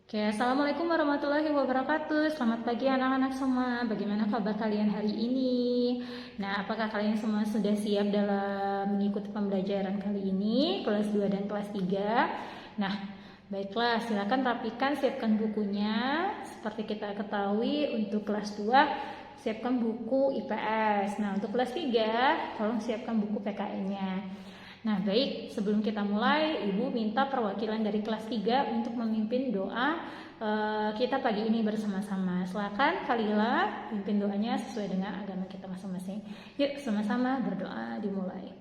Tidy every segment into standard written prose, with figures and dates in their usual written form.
Oke, Assalamualaikum warahmatullahi wabarakatuh. Selamat pagi anak-anak semua. Bagaimana kabar kalian hari ini? Nah, apakah kalian semua sudah siap dalam mengikuti pembelajaran kali ini, kelas 2 dan kelas 3? Nah, baiklah, silakan rapikan, siapkan bukunya. Seperti kita ketahui, untuk kelas 2, siapkan buku IPS. Nah, untuk kelas 3, tolong siapkan buku PKN-nya. Nah, baik, sebelum kita mulai, Ibu minta perwakilan dari kelas 3 untuk memimpin doa kita pagi ini bersama-sama. Silakan Kalila, pimpin doanya sesuai dengan agama kita masing-masing. Yuk, sama-sama berdoa dimulai.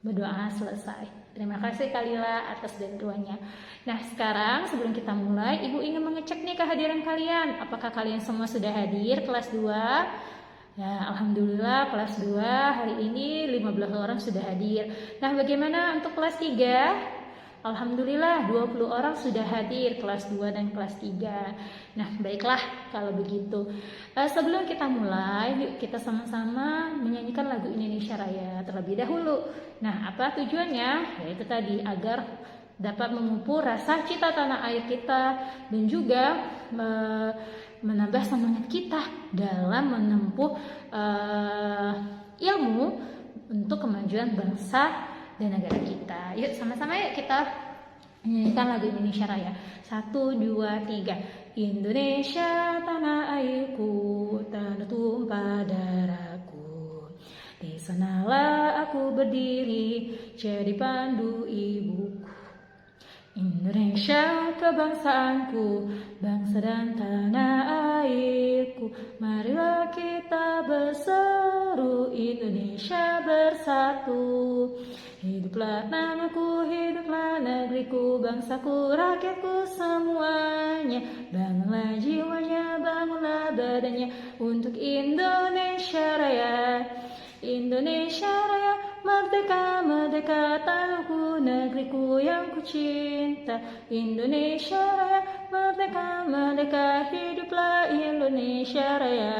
Berdoa selesai. Terima kasih Kalila atas bantuannya. Nah, sekarang sebelum kita mulai, Ibu ingin mengecek nih kehadiran kalian. Apakah kalian semua sudah hadir kelas 2? Ya, Alhamdulillah kelas 2 hari ini 15 orang sudah hadir. Nah, bagaimana untuk kelas 3? Alhamdulillah 20 orang sudah hadir kelas 2 dan kelas 3. Nah, baiklah kalau begitu. Sebelum kita mulai, yuk kita sama-sama menyanyikan lagu Indonesia Raya terlebih dahulu. Nah, apa tujuannya? Yaitu tadi agar dapat memupuk rasa cinta tanah air kita dan juga menambah semangat kita dalam menempuh ilmu untuk kemajuan bangsa dan negara kita. Yuk sama-sama yuk kita nyanyikan lagu Indonesia Raya. 1, 2, 3. Indonesia tanah airku, tanah tumpah darahku. Di sanalah aku berdiri, jadi pandu ibuku. Indonesia kebangsaanku, bangsa dan tanah airku. Marilah kita berseru, Indonesia bersatu. Hiduplah namaku, hiduplah negeriku, bangsaku, rakyatku semuanya. Bangunlah jiwanya, bangunlah badannya untuk Indonesia Raya. Indonesia Raya, merdeka, merdeka tanahku, negeriku yang ku cinta. Indonesia Raya, merdeka, merdeka, hiduplah Indonesia Raya.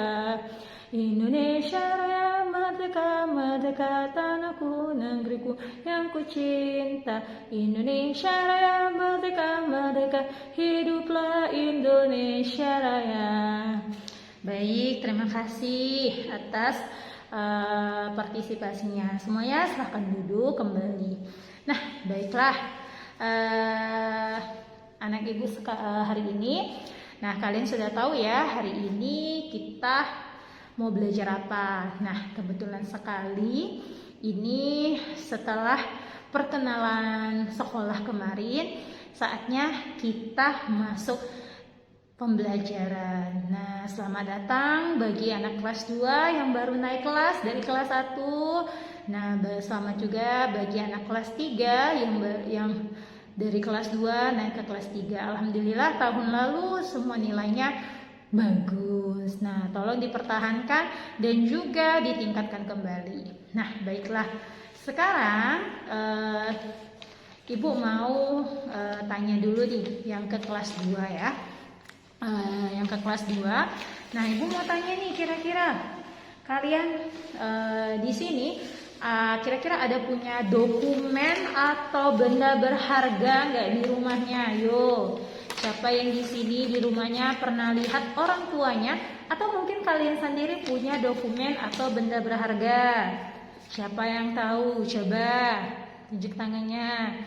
Indonesia Raya, merdeka, merdeka tanahku, negeriku yang ku cinta. Indonesia Raya, merdeka, merdeka, hiduplah Indonesia Raya. Baik, terima kasih atas partisipasinya. Semuanya silahkan duduk kembali. Nah, baiklah anak ibu hari ini. Nah, kalian sudah tahu ya hari ini kita mau belajar apa. Nah, kebetulan sekali ini setelah perkenalan sekolah kemarin, saatnya kita masuk pembelajaran. Nah, selamat datang bagi anak kelas 2 yang baru naik kelas dari kelas 1. Nah, selamat juga bagi anak kelas 3 yang dari kelas 2 naik ke kelas 3. Alhamdulillah tahun lalu semua nilainya bagus. Nah, tolong dipertahankan dan juga ditingkatkan kembali. Nah, baiklah. Sekarang Ibu mau tanya dulu nih yang ke kelas 2 ya. Yang ke kelas 2. Nah, Ibu mau tanya nih, kira-kira kalian di sini kira-kira ada punya dokumen atau benda berharga nggak di rumahnya? Yo, siapa yang di sini di rumahnya pernah lihat orang tuanya atau mungkin kalian sendiri punya dokumen atau benda berharga? Siapa yang tahu? Coba tunjuk tangannya.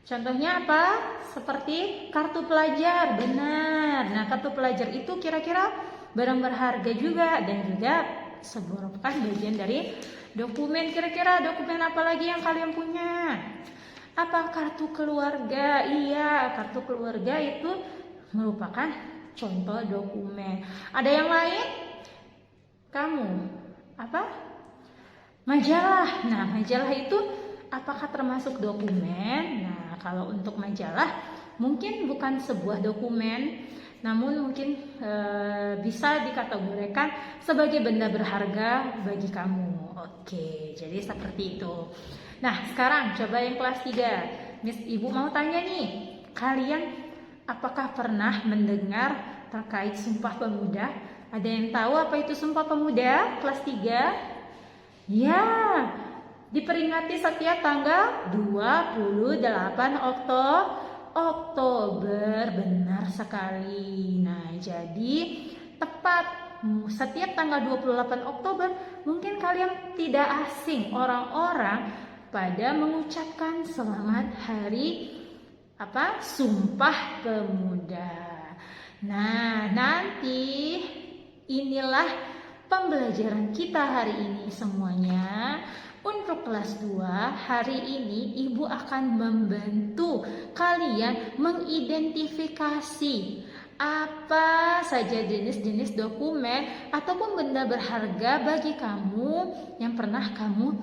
Contohnya apa? Seperti kartu pelajar, benar. Nah, kartu pelajar itu kira-kira barang berharga juga dan juga merupakan bagian dari dokumen. Kira-kira dokumen apa lagi yang kalian punya? Apa? Kartu keluarga. Iya, kartu keluarga itu merupakan contoh dokumen. Ada yang lain? Kamu? Apa? Majalah. Nah, majalah itu apakah termasuk dokumen? Nah, kalau untuk majalah mungkin bukan sebuah dokumen, namun mungkin bisa dikategorikan sebagai benda berharga bagi kamu. Oke, jadi seperti itu. Nah, sekarang coba yang kelas 3. Miss, Ibu mau tanya nih, kalian apakah pernah mendengar terkait Sumpah Pemuda? Ada yang tahu apa itu Sumpah Pemuda? Kelas 3? Ya, diperingati setiap tanggal 28 Oktober, benar sekali. Nah, jadi tepat setiap tanggal 28 Oktober mungkin kalian tidak asing orang-orang pada mengucapkan selamat hari Sumpah Pemuda. Nah, nanti inilah pembelajaran kita hari ini semuanya. Untuk kelas 2, hari ini Ibu akan membantu kalian mengidentifikasi apa saja jenis-jenis dokumen ataupun benda berharga bagi kamu yang pernah kamu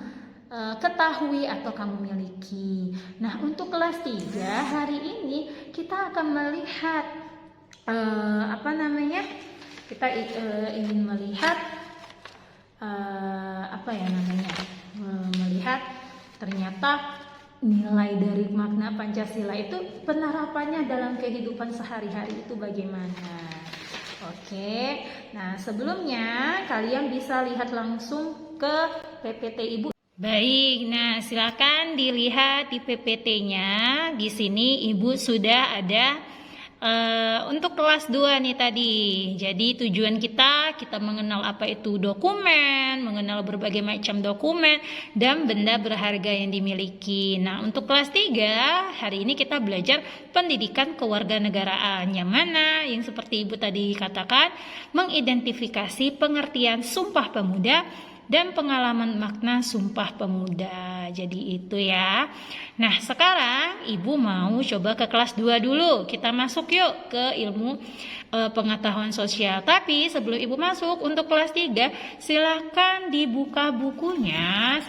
ketahui atau kamu miliki. Nah, untuk kelas 3 hari ini kita akan melihat kita ingin melihat melihat ternyata nilai dari makna Pancasila itu penerapannya dalam kehidupan sehari-hari itu bagaimana. Oke, nah sebelumnya kalian bisa lihat langsung ke PPT Ibu. Baik, nah silakan dilihat di PPT-nya. Di sini Ibu sudah ada untuk kelas 2 nih tadi. Jadi tujuan kita mengenal apa itu dokumen, mengenal berbagai macam dokumen dan benda berharga yang dimiliki. Nah, untuk kelas 3 hari ini kita belajar pendidikan kewarganegaraan, yang mana yang seperti Ibu tadi katakan mengidentifikasi pengertian Sumpah Pemuda dan pengalaman makna Sumpah Pemuda. Jadi itu ya. Nah, sekarang Ibu mau coba ke kelas 2 dulu. Kita masuk yuk ke ilmu pengetahuan sosial. Tapi sebelum Ibu masuk untuk kelas 3, silakan dibuka bukunya.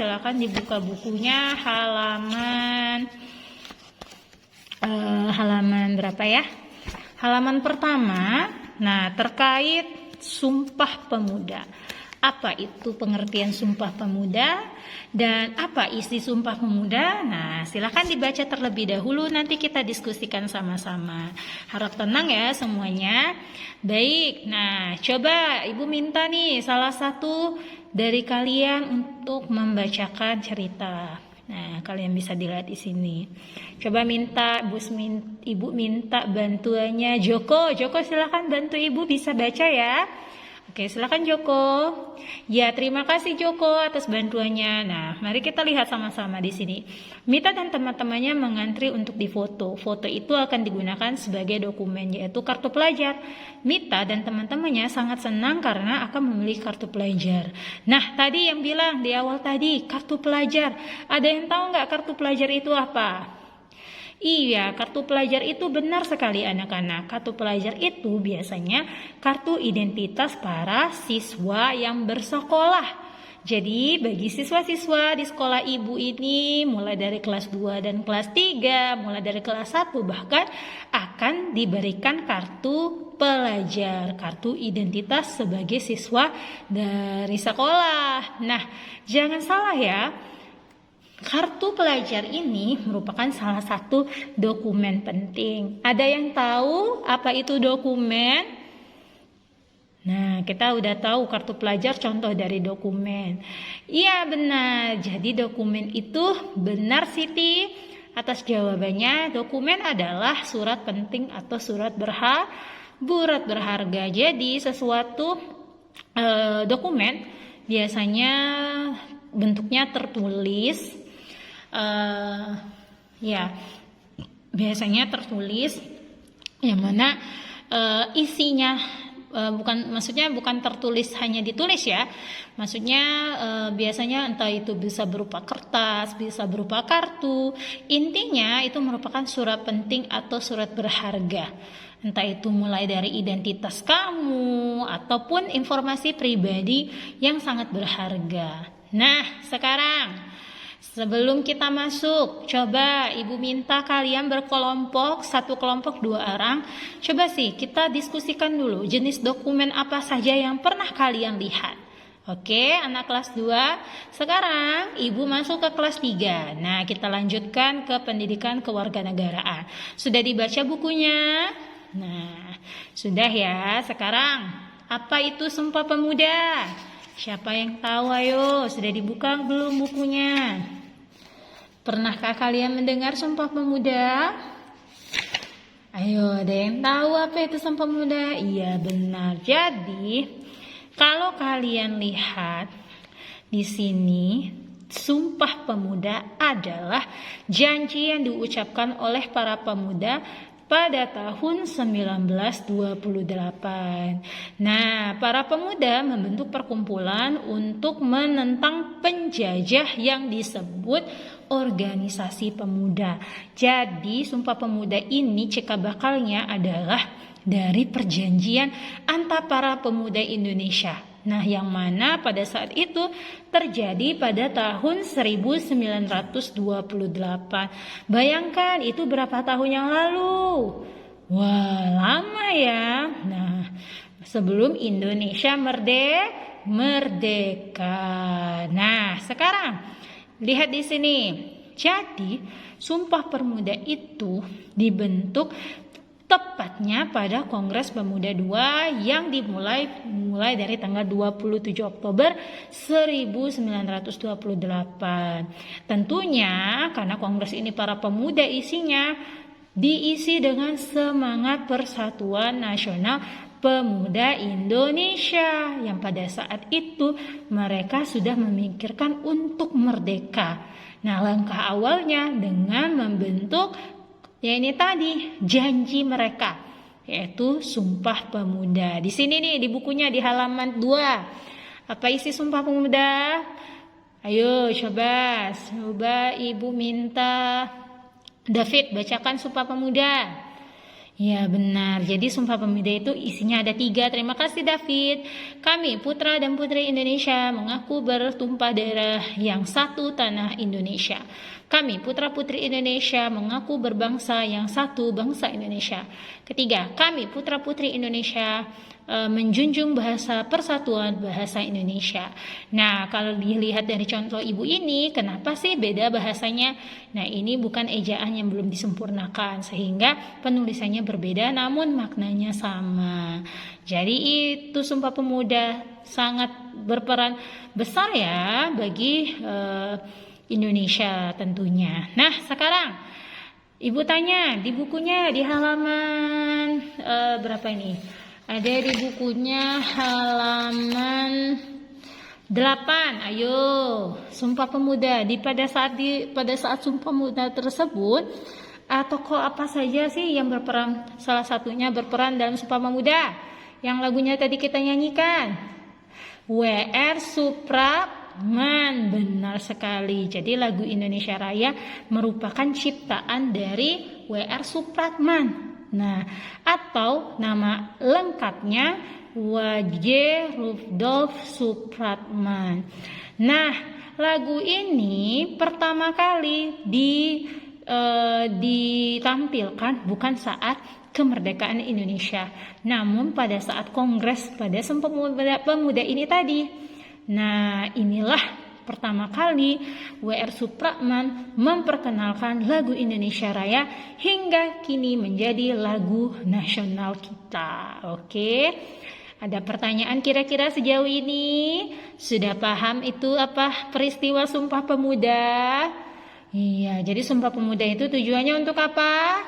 Halaman berapa ya? Halaman pertama. Nah, terkait Sumpah Pemuda. Apa itu pengertian Sumpah Pemuda dan apa isi Sumpah Pemuda? Nah, silakan dibaca terlebih dahulu, nanti kita diskusikan sama-sama. Harap tenang ya semuanya. Baik, nah coba Ibu minta nih salah satu dari kalian untuk membacakan cerita. Nah, kalian bisa dilihat di sini. Coba Ibu minta bantuannya Joko. Joko silakan bantu Ibu, bisa baca ya. Oke, silakan Joko. Ya, terima kasih Joko atas bantuannya. Nah, mari kita lihat sama-sama di sini. Mita dan teman-temannya mengantri untuk difoto. Foto itu akan digunakan sebagai dokumen, yaitu kartu pelajar. Mita dan teman-temannya sangat senang karena akan memiliki kartu pelajar. Nah, tadi yang bilang di awal tadi, kartu pelajar. Ada yang tahu nggak kartu pelajar itu apa? Iya, kartu pelajar itu benar sekali anak-anak. Kartu pelajar itu biasanya kartu identitas para siswa yang bersekolah. Jadi bagi siswa-siswa di sekolah Ibu ini mulai dari kelas 2 dan kelas 3, mulai dari kelas 1 bahkan akan diberikan kartu pelajar, kartu identitas sebagai siswa dari sekolah. Nah, jangan salah ya. Kartu pelajar ini merupakan salah satu dokumen penting. Ada yang tahu apa itu dokumen? Nah, kita udah tahu kartu pelajar contoh dari dokumen. Iya benar, jadi dokumen itu benar Siti. Atas jawabannya, dokumen adalah surat penting atau surat berharga. Jadi sesuatu dokumen biasanya bentuknya tertulis. Biasanya tertulis yang mana isinya bukan tertulis hanya ditulis ya, maksudnya biasanya entah itu bisa berupa kertas, bisa berupa kartu. Intinya itu merupakan surat penting atau surat berharga, entah itu mulai dari identitas kamu ataupun informasi pribadi yang sangat berharga. Nah, sekarang sebelum kita masuk, coba Ibu minta kalian berkelompok, satu kelompok 2 orang. Coba sih kita diskusikan dulu jenis dokumen apa saja yang pernah kalian lihat. Oke, anak kelas 2. Sekarang Ibu masuk ke kelas 3. Nah, kita lanjutkan ke pendidikan kewarganegaraan. Sudah dibaca bukunya? Nah, sudah ya. Sekarang, apa itu Sumpah Pemuda? Siapa yang tahu? Ayo, sudah dibuka belum bukunya? Pernahkah kalian mendengar Sumpah Pemuda? Ayo, ada yang tahu apa itu Sumpah Pemuda? Iya, benar. Jadi, kalau kalian lihat di sini, Sumpah Pemuda adalah janji yang diucapkan oleh para pemuda pada tahun 1928. Nah, para pemuda membentuk perkumpulan untuk menentang penjajah yang disebut organisasi pemuda. Jadi, Sumpah Pemuda ini cikal bakalnya adalah dari perjanjian antar para pemuda Indonesia. Nah, yang mana pada saat itu terjadi pada tahun 1928. Bayangkan itu berapa tahun yang lalu? Wah, lama ya. Nah, sebelum Indonesia merdeka. Nah, sekarang lihat di sini. Jadi, Sumpah Pemuda itu dibentuk tepatnya pada Kongres Pemuda II yang dimulai dari tanggal 27 Oktober 1928. Tentunya karena kongres ini para pemuda isinya diisi dengan semangat Persatuan Nasional Pemuda Indonesia yang pada saat itu mereka sudah memikirkan untuk merdeka. Nah, langkah awalnya dengan membentuk ya ini tadi janji mereka, yaitu Sumpah Pemuda. Di sini nih di bukunya di halaman 2. Apa isi Sumpah Pemuda? Ayo coba Ibu minta David bacakan Sumpah Pemuda. Ya benar, jadi Sumpah Pemuda itu isinya ada 3. Terima kasih David. Kami putra dan putri Indonesia mengaku bertumpah darah yang satu tanah Indonesia. Kami putra putri Indonesia mengaku berbangsa yang satu bangsa Indonesia. Ketiga, kami putra putri Indonesia menjunjung bahasa persatuan bahasa Indonesia. Nah, kalau dilihat dari contoh ibu ini, kenapa sih beda bahasanya? Nah, ini bukan ejaan yang belum disempurnakan sehingga penulisannya berbeda namun maknanya sama. Jadi itu Sumpah Pemuda sangat berperan besar ya bagi Indonesia tentunya. Nah, sekarang ibu tanya di bukunya di halaman berapa ini? Ada di bukunya halaman 8. Ayo, Sumpah Pemuda. Pada saat Sumpah Pemuda tersebut, tokoh apa saja sih yang berperan? Salah satunya berperan dalam Sumpah Pemuda. Yang lagunya tadi kita nyanyikan. W.R. Supratman. Benar sekali. Jadi lagu Indonesia Raya merupakan ciptaan dari W.R. Supratman. Nah, atau nama lengkapnya W.J. Rudolf Supratman. Nah, lagu ini pertama kali ditampilkan bukan saat kemerdekaan Indonesia, namun pada saat kongres pada Sumpah Pemuda ini tadi. Nah, inilah pertama kali W.R. Supratman memperkenalkan lagu Indonesia Raya hingga kini menjadi lagu nasional kita. Oke, ada pertanyaan kira-kira sejauh ini? Sudah paham itu apa peristiwa Sumpah Pemuda? Iya, jadi Sumpah Pemuda itu tujuannya untuk apa?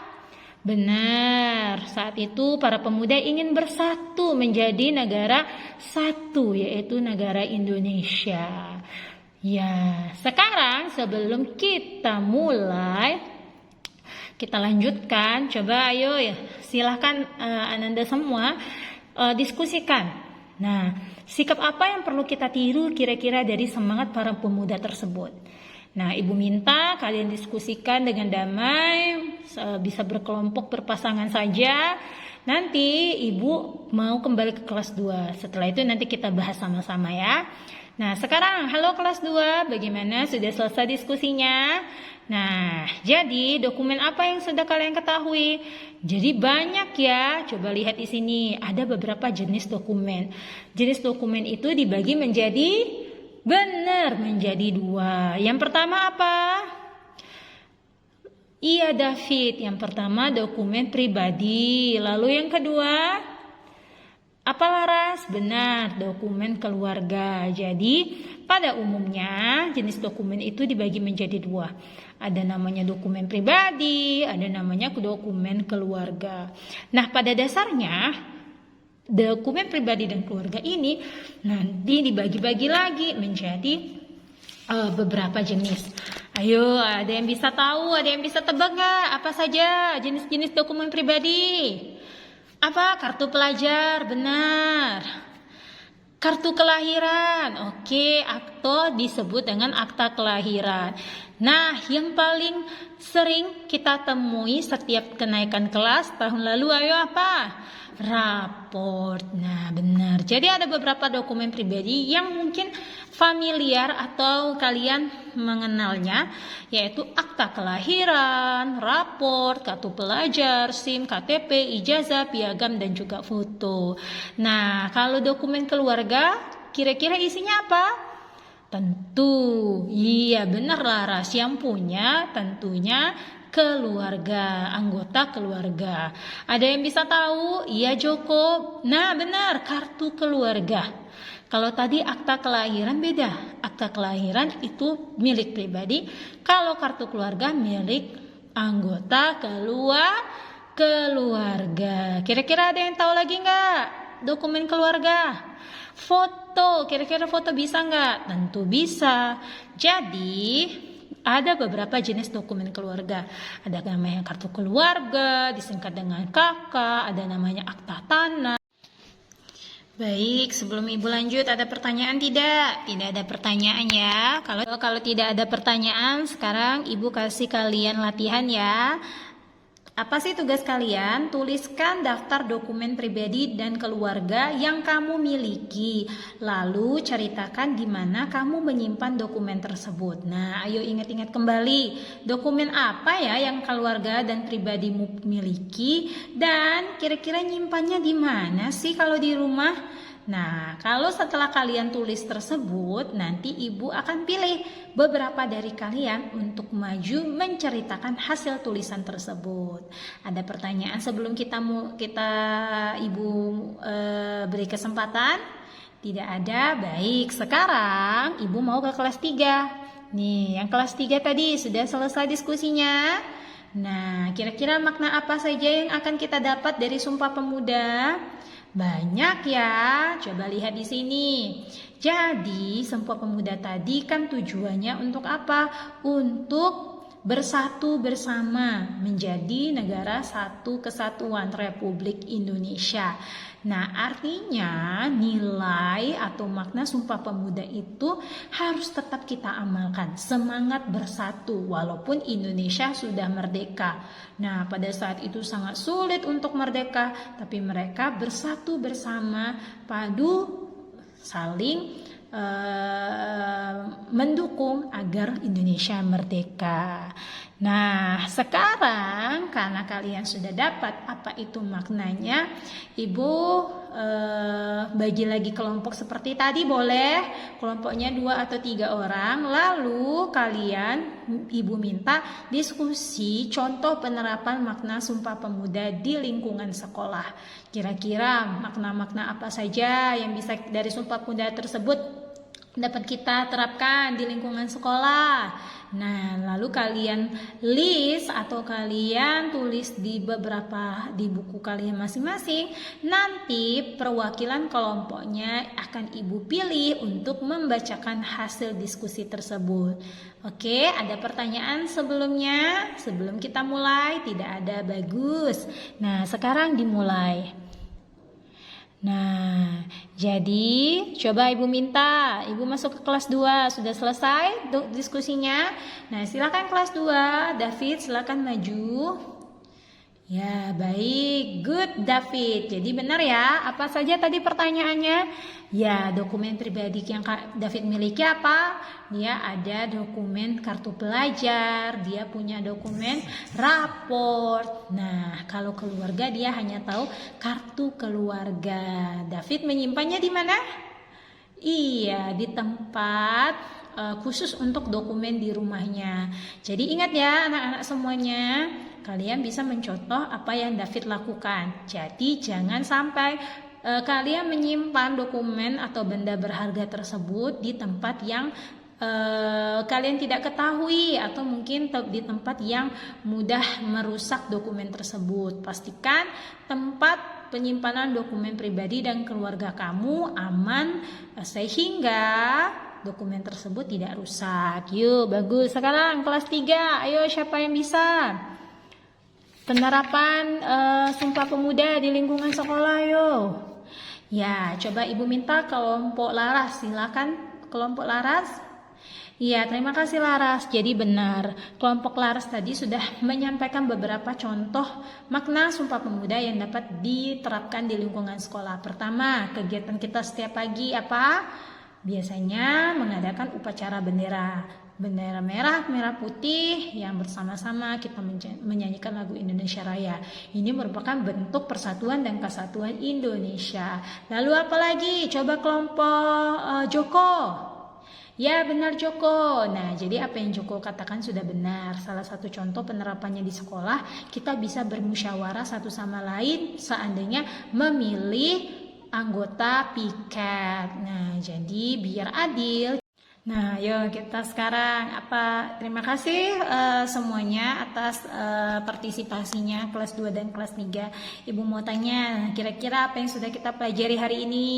Benar, saat itu para pemuda ingin bersatu menjadi negara satu, yaitu negara Indonesia. Ya, sekarang sebelum kita mulai, kita lanjutkan. Coba ayo ya, silahkan Ananda semua diskusikan. Nah, sikap apa yang perlu kita tiru kira-kira dari semangat para pemuda tersebut? Nah, Ibu minta kalian diskusikan dengan damai, bisa berkelompok berpasangan saja. Nanti Ibu mau kembali ke kelas 2. Setelah itu nanti kita bahas sama-sama ya. Nah, sekarang halo kelas 2, bagaimana? Sudah selesai diskusinya? Nah, jadi dokumen apa yang sudah kalian ketahui? Jadi banyak ya. Coba lihat di sini, ada beberapa jenis dokumen. Jenis dokumen itu dibagi menjadi menjadi 2. Yang pertama apa? Iya David, yang pertama dokumen pribadi. Lalu yang kedua? Apa Laras? Benar, dokumen keluarga. Jadi pada umumnya jenis dokumen itu dibagi menjadi dua. Ada namanya dokumen pribadi, ada namanya dokumen keluarga. Nah, pada dasarnya dokumen pribadi dan keluarga ini nanti dibagi-bagi lagi menjadi beberapa jenis. Ayo, ada yang bisa tahu, ada yang bisa tebak nggak? Apa saja jenis-jenis dokumen pribadi? Apa? Kartu pelajar, benar. Kartu kelahiran, oke, akta disebut dengan akta kelahiran. Nah, yang paling sering kita temui setiap kenaikan kelas tahun lalu, ayo apa? Raport. Nah, benar. Jadi ada beberapa dokumen pribadi yang mungkin familiar atau kalian mengenalnya, yaitu akta kelahiran, raport, kartu pelajar, SIM, KTP, ijazah, piagam, dan juga foto. Nah, kalau dokumen keluarga, kira-kira isinya apa? Tentu, iya benar Laras, yang punya tentunya keluarga, anggota keluarga. Ada yang bisa tahu? Iya Joko. Nah benar, kartu keluarga. Kalau tadi akta kelahiran beda. Akta kelahiran itu milik pribadi. Kalau kartu keluarga milik anggota keluarga. Kira-kira ada yang tahu lagi nggak? Dokumen keluarga. Foto, kira-kira foto bisa nggak? Tentu bisa. Jadi ada beberapa jenis dokumen keluarga. Ada namanya kartu keluarga, disingkat dengan KK, ada namanya akta tanah. Baik, sebelum Ibu lanjut, ada pertanyaan tidak? Tidak ada pertanyaan ya. Kalau tidak ada pertanyaan, sekarang Ibu kasih kalian latihan ya. Apa sih tugas kalian? Tuliskan daftar dokumen pribadi dan keluarga yang kamu miliki. Lalu ceritakan di mana kamu menyimpan dokumen tersebut. Nah, ayo ingat-ingat kembali. Dokumen apa ya yang keluarga dan pribadimu miliki? Dan kira-kira nyimpannya di mana sih kalau di rumah? Nah, kalau setelah kalian tulis tersebut, nanti Ibu akan pilih beberapa dari kalian untuk maju menceritakan hasil tulisan tersebut. Ada pertanyaan sebelum Ibu beri kesempatan? Tidak ada. Baik, sekarang Ibu mau ke kelas 3. Nih, yang kelas 3 tadi sudah selesai diskusinya. Nah, kira-kira makna apa saja yang akan kita dapat dari Sumpah Pemuda? Banyak ya, coba lihat di sini. Jadi, Sumpah Pemuda tadi kan tujuannya untuk apa? Untuk bersatu bersama menjadi negara satu kesatuan Republik Indonesia. Nah, artinya nilai atau makna Sumpah Pemuda itu harus tetap kita amalkan. Semangat bersatu walaupun Indonesia sudah merdeka. Nah, pada saat itu sangat sulit untuk merdeka, tapi mereka bersatu bersama, padu saling mendukung agar Indonesia merdeka. Nah, sekarang karena kalian sudah dapat apa itu maknanya, Ibu bagi lagi kelompok seperti tadi boleh, kelompoknya 2 atau 3 orang, lalu kalian Ibu minta diskusi contoh penerapan makna Sumpah Pemuda di lingkungan sekolah. Kira-kira makna-makna apa saja yang bisa dari Sumpah Pemuda tersebut dapat kita terapkan di lingkungan sekolah. Nah, lalu kalian list atau kalian tulis di buku kalian masing-masing. Nanti perwakilan kelompoknya akan Ibu pilih untuk membacakan hasil diskusi tersebut. Oke, ada pertanyaan sebelumnya? Sebelum kita mulai? Tidak ada, bagus. Nah, sekarang dimulai. Nah, jadi coba Ibu minta, Ibu masuk ke kelas 2, sudah selesai diskusinya. Nah, silakan kelas 2, David silakan maju. Ya, baik, good David. Jadi benar ya, apa saja tadi pertanyaannya? Ya, dokumen pribadi yang David miliki apa? Dia ada dokumen kartu pelajar, dia punya dokumen raport. Nah, kalau keluarga dia hanya tahu kartu keluarga. David menyimpannya di mana? Iya, di tempat khusus untuk dokumen di rumahnya. Jadi ingat ya anak-anak semuanya, kalian bisa mencontoh apa yang David lakukan. Jadi jangan sampai kalian menyimpan dokumen atau benda berharga tersebut di tempat yang kalian tidak ketahui atau mungkin di tempat yang mudah merusak dokumen tersebut. Pastikan tempat penyimpanan dokumen pribadi dan keluarga kamu aman sehingga dokumen tersebut tidak rusak. Yuk, bagus. Sekarang kelas 3. Ayo, siapa yang bisa? Penerapan Sumpah Pemuda di lingkungan sekolah, yuk. Ya, coba Ibu minta kelompok Laras. Silakan kelompok Laras. Iya, terima kasih Laras. Jadi benar, kelompok Laras tadi sudah menyampaikan beberapa contoh makna Sumpah Pemuda yang dapat diterapkan di lingkungan sekolah. Pertama, kegiatan kita setiap pagi apa? Biasanya mengadakan upacara bendera merah, merah putih yang bersama-sama kita menyanyikan lagu Indonesia Raya. Ini merupakan bentuk persatuan dan kesatuan Indonesia. Lalu apa lagi? Coba kelompok Joko. Ya benar Joko. Nah jadi apa yang Joko katakan sudah benar. Salah satu contoh penerapannya di sekolah, kita bisa bermusyawarah satu sama lain seandainya memilih anggota piket. Nah jadi biar adil. Nah yuk kita sekarang terima kasih semuanya atas partisipasinya kelas 2 dan kelas 3. Ibu mau tanya kira-kira apa yang sudah kita pelajari hari ini?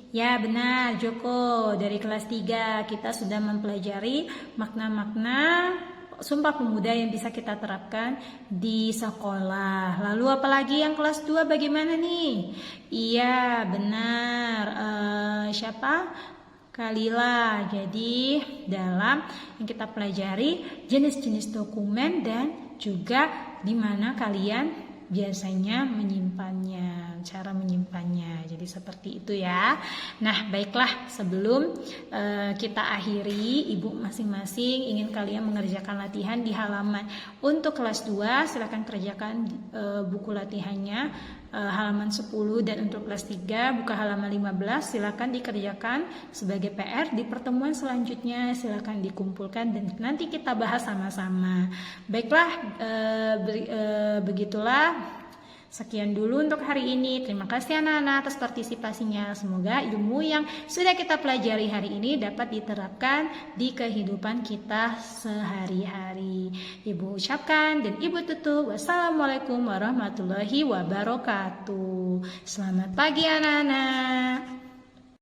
Ya benar Joko, dari kelas 3 kita sudah mempelajari makna-makna Sumpah Pemuda yang bisa kita terapkan di sekolah. Lalu apalagi yang kelas 2 bagaimana nih? Iya benar, siapa? Kalila. Jadi dalam yang kita pelajari jenis-jenis dokumen dan juga di mana kalian biasanya menyimpannya, cara menyimpannya. Jadi seperti itu ya. Nah baiklah, sebelum kita akhiri, ibu masing-masing ingin kalian mengerjakan latihan di halaman. Untuk kelas 2 silakan kerjakan buku latihannya halaman 10, dan untuk kelas 3 buka halaman 15 silakan dikerjakan sebagai PR. Di pertemuan selanjutnya silakan dikumpulkan dan nanti kita bahas sama-sama. Baiklah, begitulah. Sekian dulu untuk hari ini. Terima kasih anak-anak atas partisipasinya. Semoga ilmu yang sudah kita pelajari hari ini dapat diterapkan di kehidupan kita sehari-hari. Ibu ucapkan dan Ibu tutup. Wassalamualaikum warahmatullahi wabarakatuh. Selamat pagi anak-anak.